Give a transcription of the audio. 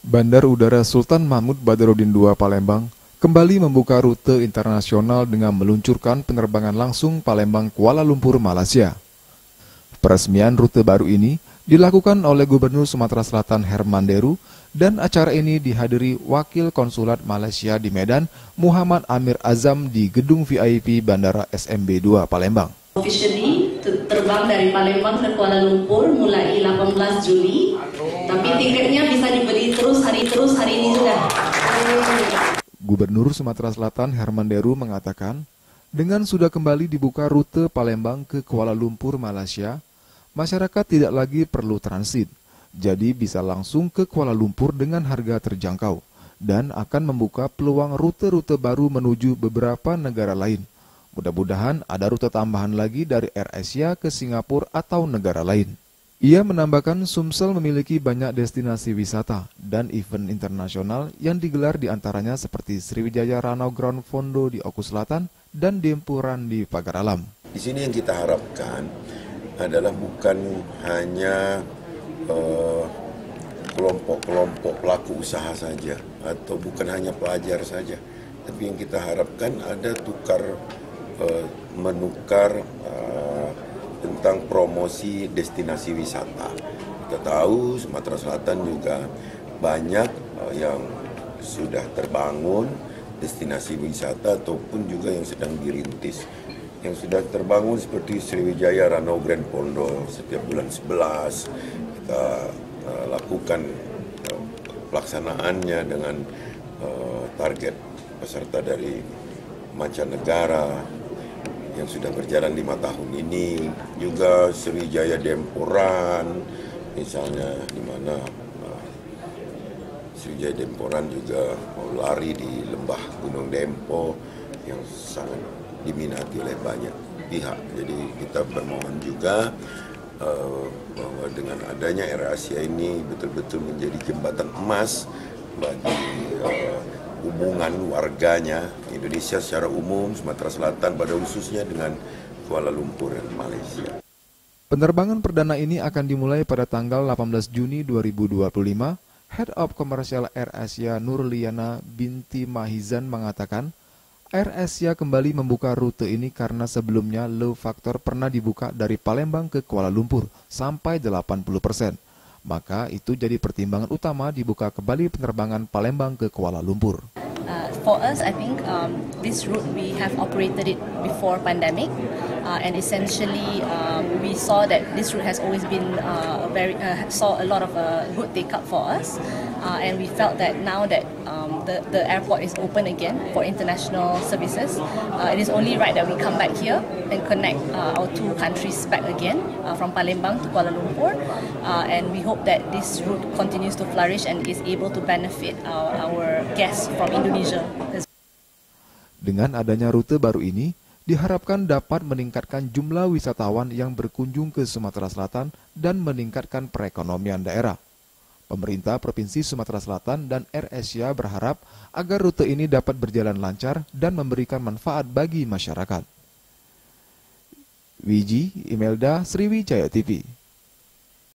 Bandar Udara Sultan Mahmud Badarudin II Palembang kembali membuka rute internasional dengan meluncurkan penerbangan langsung Palembang-Kuala Lumpur, Malaysia. Peresmian rute baru ini dilakukan oleh Gubernur Sumatera Selatan Herman Deru dan acara ini dihadiri Wakil Konsulat Malaysia di Medan Muhammad Amir Azam di Gedung VIP Bandara SMB 2 Palembang. Officially terbang dari Palembang ke Kuala Lumpur mulai 18 Juli, tapi tiketnya bisa dibeli terus hari ini juga. Gubernur Sumatera Selatan Herman Deru mengatakan, dengan sudah kembali dibuka rute Palembang ke Kuala Lumpur, Malaysia, masyarakat tidak lagi perlu transit, jadi bisa langsung ke Kuala Lumpur dengan harga terjangkau, dan akan membuka peluang rute-rute baru menuju beberapa negara lain. Mudah-mudahan ada rute tambahan lagi dari AirAsia ke Singapura atau negara lain. Ia menambahkan Sumsel memiliki banyak destinasi wisata dan event internasional yang digelar di antaranya seperti Sriwijaya Ranau Ground Fondo di Oku Selatan dan Dempuran di Pagar Alam. Di sini yang kita harapkan adalah bukan hanya kelompok-kelompok pelaku usaha saja atau bukan hanya pelajar saja, tapi yang kita harapkan ada menukar tentang promosi destinasi wisata. Kita tahu Sumatera Selatan juga banyak yang sudah terbangun destinasi wisata ataupun juga yang sedang dirintis. Yang sudah terbangun seperti Sriwijaya Ranau Grand Fondo setiap bulan 11 kita lakukan pelaksanaannya dengan target peserta dari mancanegara yang sudah berjalan 5 tahun ini, juga Sriwijaya Dempuran, misalnya di mana Sriwijaya Dempuran juga mau lari di lembah Gunung Dempo yang sangat diminati oleh banyak pihak. Jadi kita bermohon juga bahwa dengan adanya AirAsia ini betul-betul menjadi jembatan emas bagi hubungan warganya Indonesia secara umum, Sumatera Selatan pada khususnya dengan Kuala Lumpur dan Malaysia. Penerbangan perdana ini akan dimulai pada tanggal 18 Juni 2025. Head of Commercial AirAsia Nurliana binti Mahizan mengatakan, AirAsia kembali membuka rute ini karena sebelumnya low factor pernah dibuka dari Palembang ke Kuala Lumpur sampai 80%. Maka itu jadi pertimbangan utama dibuka kembali penerbangan Palembang ke Kuala Lumpur. For us, I think this route we have operated it before pandemic, and essentially we saw that this route has always been saw a lot of good take up for us, and we felt that now that the airport is open again for international services, it is only right that we come back here and connect our two countries back again from Palembang to Kuala Lumpur, and we hope that this route continues to flourish and is able to benefit our guests from Indonesia. Dengan adanya rute baru ini, diharapkan dapat meningkatkan jumlah wisatawan yang berkunjung ke Sumatera Selatan dan meningkatkan perekonomian daerah. Pemerintah Provinsi Sumatera Selatan dan AirAsia berharap agar rute ini dapat berjalan lancar dan memberikan manfaat bagi masyarakat. Wiji Imelda, Sriwijaya TV.